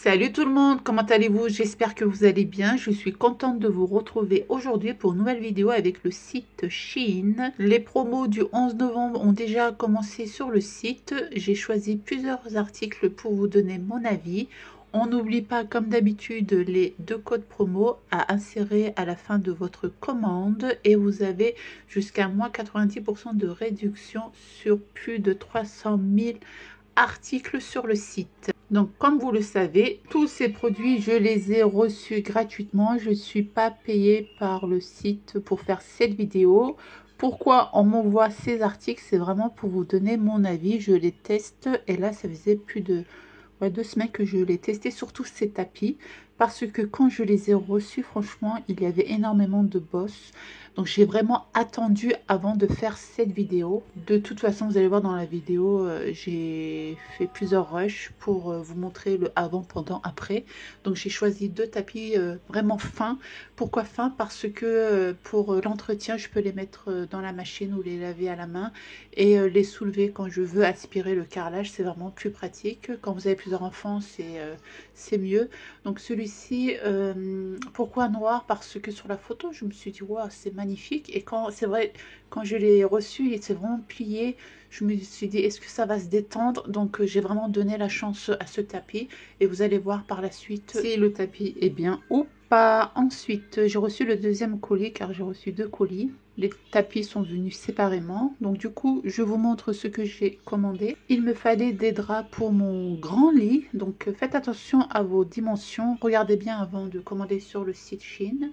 Salut tout le monde, comment allez-vous? J'espère que vous allez bien. Je suis contente de vous retrouver aujourd'hui pour une nouvelle vidéo avec le site Shein. Les promos du 11 novembre ont déjà commencé sur le site. J'ai choisi plusieurs articles pour vous donner mon avis. On n'oublie pas, comme d'habitude, les deux codes promo à insérer à la fin de votre commande et vous avez jusqu'à moins 90% de réduction sur plus de 300 000 articles sur le site. Donc, comme vous le savez, tous ces produits, je les ai reçus gratuitement. Je ne suis pas payée par le site pour faire cette vidéo. Pourquoi on m'envoie ces articles? C'est vraiment pour vous donner mon avis. Je les teste et là, ça faisait plus de 2 semaines que je l'ai testé, surtout ces tapis. Parce que quand je les ai reçus, franchement, il y avait énormément de bosses. Donc, j'ai vraiment attendu avant de faire cette vidéo. De toute façon, vous allez voir dans la vidéo, j'ai fait plusieurs rushs pour vous montrer le avant, pendant, après. Donc, j'ai choisi deux tapis vraiment fins. Pourquoi fins? Parce que pour l'entretien, je peux les mettre dans la machine ou les laver à la main et les soulever quand je veux aspirer le carrelage. C'est vraiment plus pratique. Quand vous avez plusieurs enfants, c'est mieux. Donc celui-ci, pourquoi noir? Parce que sur la photo, je me suis dit, waouh, c'est magnifique. Et quand c'est vrai, quand je l'ai reçu, il s'est vraiment plié. Je me suis dit, est-ce que ça va se détendre? Donc j'ai vraiment donné la chance à ce tapis. Et vous allez voir par la suite si le tapis est bien ou pas. Ensuite, j'ai reçu le deuxième colis car j'ai reçu deux colis. Les tapis sont venus séparément. Donc du coup, je vous montre ce que j'ai commandé. Il me fallait des draps pour mon grand lit. Donc faites attention à vos dimensions. Regardez bien avant de commander sur le site Shein.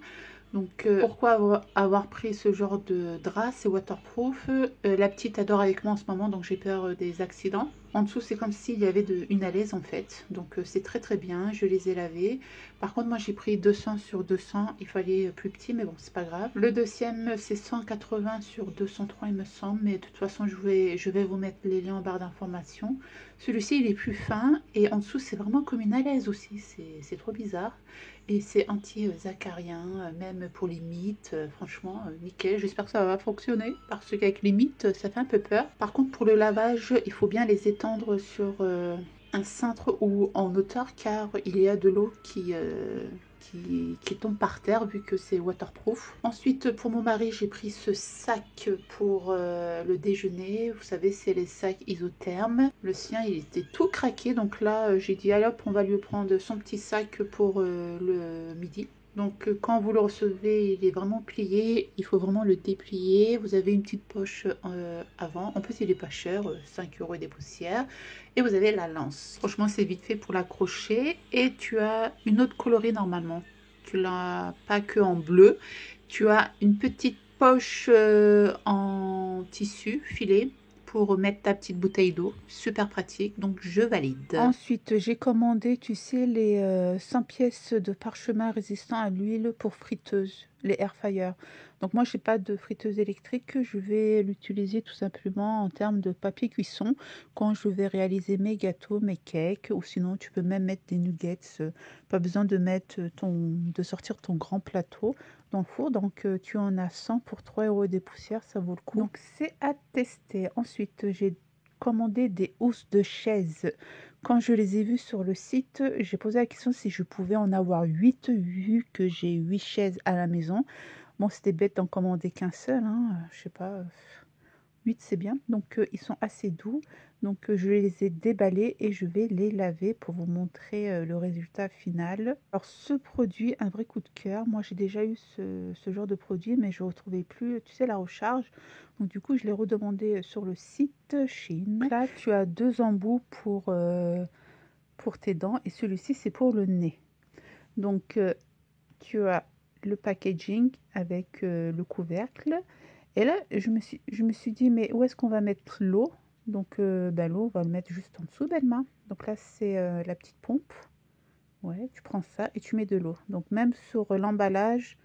Donc pourquoi avoir pris ce genre de drap? C'est waterproof. La petite adore avec moi en ce moment, donc j'ai peur des accidents. En dessous, c'est comme s'il y avait une alaise en fait. Donc c'est très très bien. Je les ai lavés. Par contre, moi j'ai pris 200 sur 200. Il fallait plus petit, mais bon, c'est pas grave. Le deuxième, c'est 180 sur 203, il me semble. Mais de toute façon, je vais vous mettre les liens en barre d'information. Celui-ci, il est plus fin. Et en dessous, c'est vraiment comme une alaise aussi. C'est trop bizarre. Et c'est anti-acarien, même pour les mites. Franchement, nickel. J'espère que ça va fonctionner. Parce qu'avec les mites, ça fait un peu peur. Par contre, pour le lavage, il faut bien les étendre sur un cintre ou en hauteur car il y a de l'eau qui tombe par terre vu que c'est waterproof. Ensuite, pour mon mari, j'ai pris ce sac pour le déjeuner. Vous savez, c'est les sacs isothermes. Le sien, il était tout craqué. Donc là, j'ai dit, allez hop, on va lui prendre son petit sac pour le midi. Donc quand vous le recevez, il est vraiment plié, il faut vraiment le déplier. Vous avez une petite poche avant, en plus il est pas cher, 5 € et des poussières. Et vous avez la lance. Franchement c'est vite fait pour l'accrocher. Et tu as une autre coloris normalement. Tu l'as pas que en bleu. Tu as une petite poche en tissu filet pour mettre ta petite bouteille d'eau. Super pratique, donc je valide. Ensuite, j'ai commandé, tu sais, les 100 pièces de parchemin résistant à l'huile pour friteuse, les air fryer. Donc moi, je n'ai pas de friteuse électrique. Je vais l'utiliser tout simplement en termes de papier cuisson quand je vais réaliser mes gâteaux, mes cakes. Ou sinon, tu peux même mettre des nuggets. Pas besoin de de sortir ton grand plateau dans le four. Donc tu en as 100 pour 3 € des poussières, ça vaut le coup. Donc c'est à tester. Ensuite, j'ai commandé des housses de chaises. Quand je les ai vues sur le site, j'ai posé la question si je pouvais en avoir 8 vu que j'ai 8 chaises à la maison. Bon, c'était bête d'en commander qu'un seul, hein. Je sais pas, 8 c'est bien. Donc ils sont assez doux. Donc je les ai déballés et je vais les laver pour vous montrer le résultat final. Alors ce produit, un vrai coup de cœur. Moi j'ai déjà eu ce genre de produit mais je ne retrouvais plus, tu sais, la recharge. Donc du coup je l'ai redemandé sur le site Shein. Là tu as deux embouts pour tes dents et celui-ci c'est pour le nez. Donc tu as le packaging avec le couvercle. Et là, je me suis dit, mais où est-ce qu'on va mettre l'eau? Donc, l'eau, on va le mettre juste en dessous, Belma. Donc là, c'est la petite pompe. Ouais, tu prends ça et tu mets de l'eau. Donc, même sur l'emballage,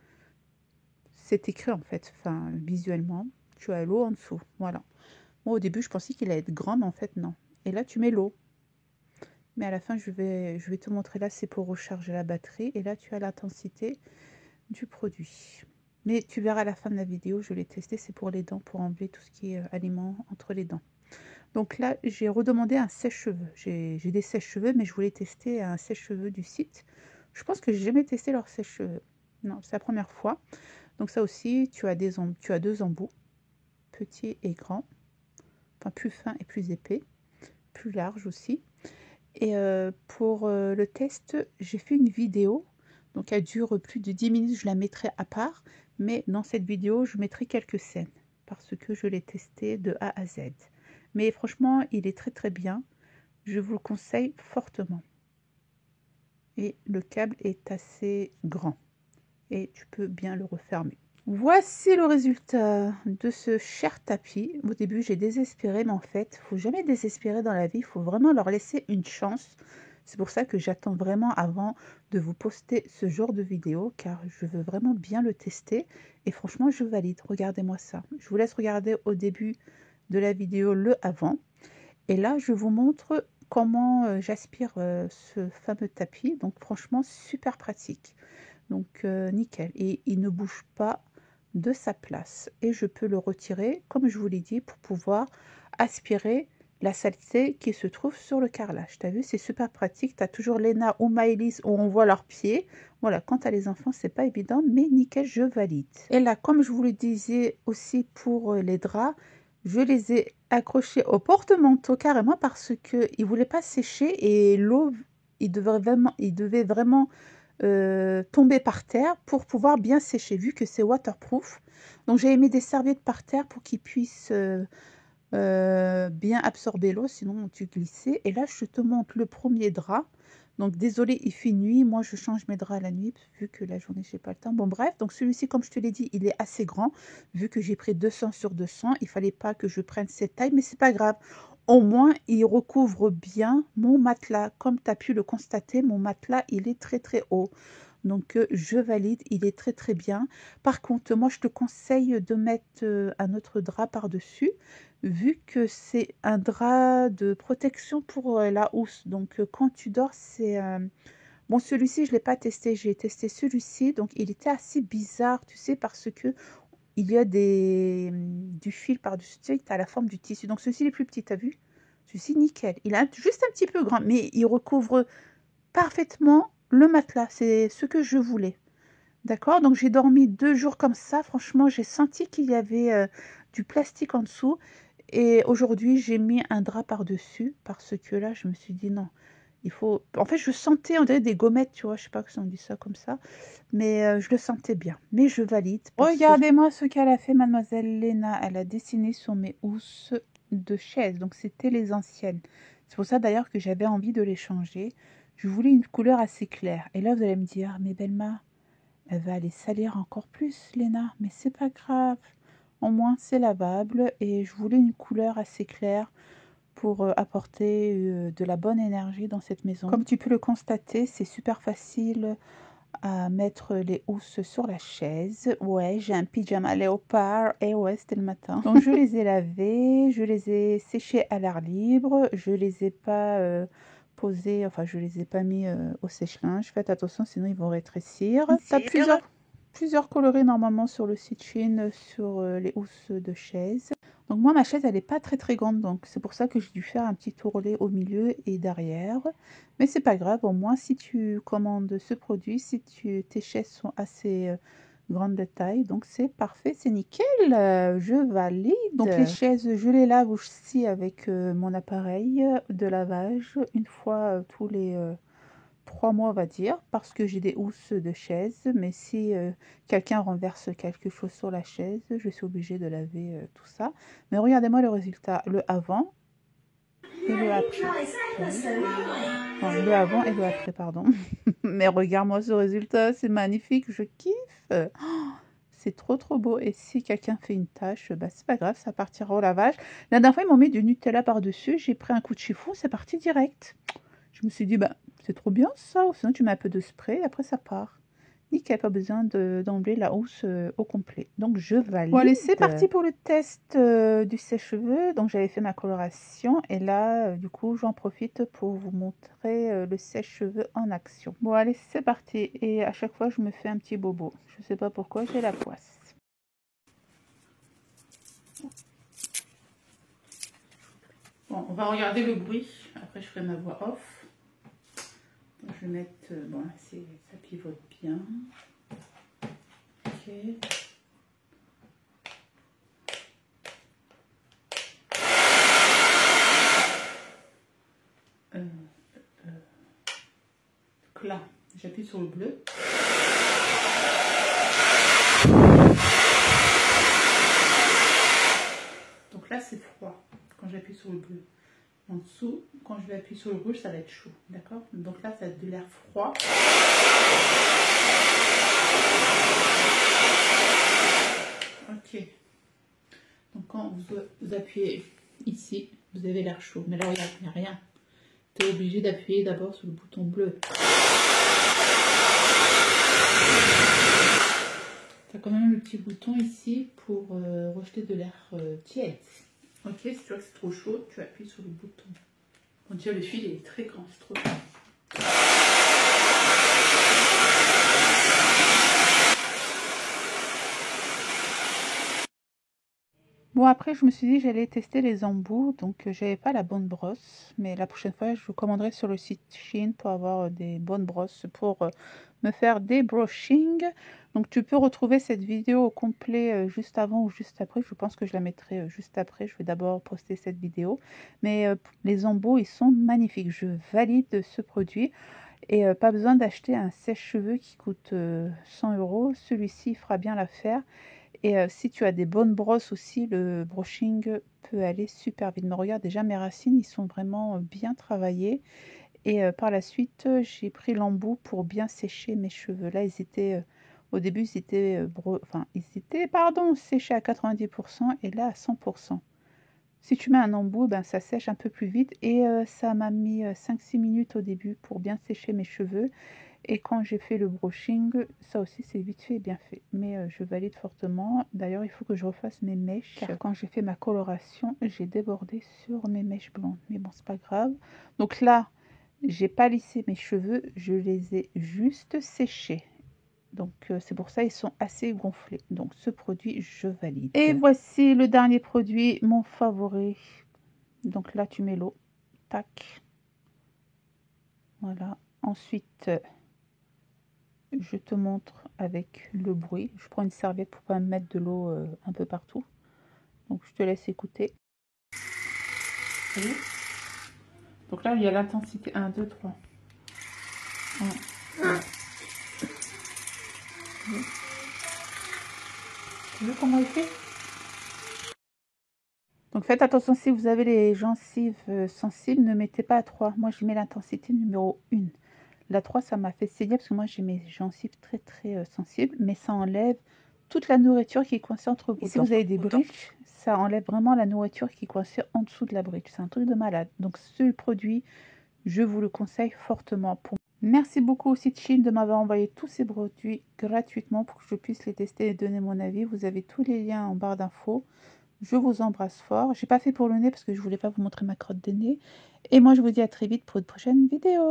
c'est écrit en fait, enfin, visuellement, tu as l'eau en dessous. Voilà. Moi, au début, je pensais qu'il allait être grand, mais en fait, non. Et là, tu mets l'eau. Mais à la fin, je vais te montrer là, c'est pour recharger la batterie. Et là, tu as l'intensité du produit. Mais tu verras à la fin de la vidéo, je l'ai testé, c'est pour les dents, pour enlever tout ce qui est aliments entre les dents. Donc là, j'ai redemandé un sèche-cheveux. J'ai des sèche-cheveux, mais je voulais tester un sèche-cheveux du site. Je pense que j'ai jamais testé leur sèche-cheveux. Non, c'est la première fois. Donc ça aussi, tu as deux embouts, petits et grands. Enfin, plus fins et plus épais. Plus larges aussi. Et pour le test, j'ai fait une vidéo. Donc elle dure plus de 10 minutes, je la mettrai à part. Mais dans cette vidéo, je mettrai quelques scènes. Parce que je l'ai testé de A à Z. Mais franchement, il est très très bien. Je vous le conseille fortement. Et le câble est assez grand. Et tu peux bien le refermer. Voici le résultat de ce cher tapis. Au début, j'ai désespéré, mais en fait, il ne faut jamais désespérer dans la vie. Il faut vraiment leur laisser une chance. C'est pour ça que j'attends vraiment avant de vous poster ce genre de vidéo, car je veux vraiment bien le tester. Et franchement, je valide. Regardez-moi ça. Je vous laisse regarder au début de la vidéo le avant. Et là, je vous montre comment j'aspire ce fameux tapis. Donc franchement, super pratique. Donc nickel. Et il ne bouge pas de sa place. Et je peux le retirer, comme je vous l'ai dit, pour pouvoir aspirer la saleté qui se trouve sur le carrelage. Tu as vu, c'est super pratique. Tu as toujours Léna ou Maëlys où on voit leurs pieds. Voilà, quand tu as les enfants, c'est pas évident, mais nickel, je valide. Et là, comme je vous le disais aussi pour les draps, je les ai accrochés au porte-manteau carrément parce qu'ils ne voulaient pas sécher et l'eau, il devait vraiment tomber par terre pour pouvoir bien sécher, vu que c'est waterproof. Donc j'ai mis des serviettes par terre pour qu'ils puissent bien absorber l'eau, sinon tu glissais. Et là, je te montre le premier drap. Donc désolé, il fait nuit. Moi, je change mes draps la nuit, vu que la journée, je n'ai pas le temps. Bon, bref, donc celui-ci, comme je te l'ai dit, il est assez grand. Vu que j'ai pris 200 sur 200, il fallait pas que je prenne cette taille, mais c'est pas grave. Au moins, il recouvre bien mon matelas. Comme tu as pu le constater, mon matelas, il est très, très haut. Donc, je valide, il est très, très bien. Par contre, moi, je te conseille de mettre un autre drap par-dessus, vu que c'est un drap de protection pour la housse. Donc, quand tu dors, c'est... Bon, celui-ci, je ne l'ai pas testé. J'ai testé celui-ci. Donc, il était assez bizarre, tu sais, parce que il y a du fil par-dessus. Tu sais, tu as la forme du tissu. Donc, celui-ci, il est plus petit, tu as vu? Celui-ci, nickel. Il est juste un petit peu grand, mais il recouvre parfaitement le matelas. C'est ce que je voulais. D'accord? Donc, j'ai dormi 2 jours comme ça. Franchement, j'ai senti qu'il y avait du plastique en dessous. Et aujourd'hui, j'ai mis un drap par-dessus parce que là, je me suis dit non, il faut... En fait, je sentais, on dirait des gommettes, tu vois, je sais pas si on dit ça comme ça, mais je le sentais bien. Mais je valide. Regardez-moi ce qu'elle a fait, mademoiselle Léna. Elle a dessiné sur mes housses de chaise. Donc, c'était les anciennes. C'est pour ça d'ailleurs que j'avais envie de les changer. Je voulais une couleur assez claire. Et là, vous allez me dire, mais Belma, elle va aller salir encore plus, Léna. Mais c'est pas grave. Au moins, c'est lavable. Et je voulais une couleur assez claire pour apporter de la bonne énergie dans cette maison. Comme tu peux le constater, c'est super facile à mettre les housses sur la chaise. Ouais, j'ai un pyjama léopard. Et ouais, c'était le matin. Donc, je les ai lavés, je les ai séchés à l'air libre. Je les ai pas posés, enfin, je les ai pas mis au sèche-linge. Faites attention, sinon ils vont rétrécir. Tu as plusieurs coloris normalement sur le site Shein, sur les housses de chaise. Donc moi, ma chaise, elle n'est pas très très grande, donc c'est pour ça que j'ai dû faire un petit tourrelet au milieu et derrière. Mais c'est pas grave, au moins si tu commandes ce produit, si tes chaises sont assez grandes de taille, donc c'est parfait, c'est nickel, je valide. Donc les chaises, je les lave aussi avec mon appareil de lavage une fois tous les 3 mois, on va dire, parce que j'ai des housses de chaise. Mais si quelqu'un renverse quelque chose sur la chaise, je suis obligée de laver tout ça. Mais regardez-moi le résultat, le avant et le après. Enfin, le avant et le après, pardon. Mais regarde-moi ce résultat, c'est magnifique, je kiffe. C'est trop trop beau. Et si quelqu'un fait une tache, bah, c'est pas grave, ça partira au lavage. La dernière fois, ils m'ont mis du Nutella par-dessus. J'ai pris un coup de chiffon, c'est parti direct. Je me suis dit, bah, c'est trop bien ça. Ou sinon, tu mets un peu de spray et après, ça part. Nickel, pas besoin d'enlever la housse au complet. Donc, je valide. Bon, allez, c'est parti pour le test du sèche-cheveux. Donc, j'avais fait ma coloration. Et là, du coup, j'en profite pour vous montrer le sèche-cheveux en action. Bon, allez, c'est parti. Et à chaque fois, je me fais un petit bobo. Je sais pas pourquoi, j'ai la poisse. Bon, on va regarder le bruit. Après, je ferai ma voix off. Donc, je vais mettre... bon, ça pivote bien. Ok. Donc là, j'appuie sur le bleu. Donc là, c'est froid quand j'appuie sur le bleu. En dessous, quand je vais appuyer sur le rouge, ça va être chaud. D'accord? Donc là, ça a de l'air froid. Ok. Donc quand vous appuyez ici, vous avez l'air chaud. Mais là, regarde, il n'y a rien. Tu es obligé d'appuyer d'abord sur le bouton bleu. Tu as quand même le petit bouton ici pour rejeter de l'air tiède. Ok, si tu vois que c'est trop chaud, tu appuies sur le bouton. On dirait le fil est très grand, c'est trop grand. Bon, après, je me suis dit que j'allais tester les embouts, donc j'avais pas la bonne brosse. Mais la prochaine fois, je vous commanderai sur le site Shein pour avoir des bonnes brosses pour me faire des brushing. Donc, tu peux retrouver cette vidéo au complet juste avant ou juste après. Je pense que je la mettrai juste après. Je vais d'abord poster cette vidéo. Mais les embouts, ils sont magnifiques. Je valide ce produit. Et pas besoin d'acheter un sèche-cheveux qui coûte 100 €. Celui-ci fera bien l'affaire. Et si tu as des bonnes brosses aussi, le brushing peut aller super vite. Mais regarde, déjà mes racines, ils sont vraiment bien travaillés. Et par la suite, j'ai pris l'embout pour bien sécher mes cheveux. Là, ils étaient, au début, ils étaient, séchés à 90% et là à 100%. Si tu mets un embout, ben, ça sèche un peu plus vite. Et ça m'a mis 5-6 minutes au début pour bien sécher mes cheveux. Et quand j'ai fait le brushing, ça aussi c'est vite fait et bien fait. Mais je valide fortement. D'ailleurs, il faut que je refasse mes mèches. Car quand j'ai fait ma coloration, j'ai débordé sur mes mèches blondes. Mais bon, c'est pas grave. Donc là, j'ai pas lissé mes cheveux. Je les ai juste séchés. Donc c'est pour ça ils sont assez gonflés. Donc ce produit, je valide. Et voici le dernier produit, mon favori. Donc là, tu mets l'eau. Tac. Voilà. Ensuite... je te montre avec le bruit. Je prends une serviette pour pas me mettre de l'eau un peu partout. Donc je te laisse écouter. Donc là il y a l'intensité 1, 2, 3. 1, 2. Tu vois comment il fait? Donc faites attention, si vous avez les gencives sensibles, ne mettez pas à 3. Moi je mets l'intensité numéro 1. La 3 ça m'a fait saigner parce que moi j'ai mes gencives très sensibles. Mais ça enlève toute la nourriture qui est coincée entre vous. Et si vous avez des bridges, ça enlève vraiment la nourriture qui est coincée en dessous de la bridge. C'est un truc de malade. Donc ce produit, je vous le conseille fortement. Merci beaucoup au site Shein de m'avoir envoyé tous ces produits gratuitement pour que je puisse les tester et donner mon avis. Vous avez tous les liens en barre d'infos. Je vous embrasse fort. J'ai pas fait pour le nez parce que je voulais pas vous montrer ma crotte de nez. Et moi je vous dis à très vite pour une prochaine vidéo.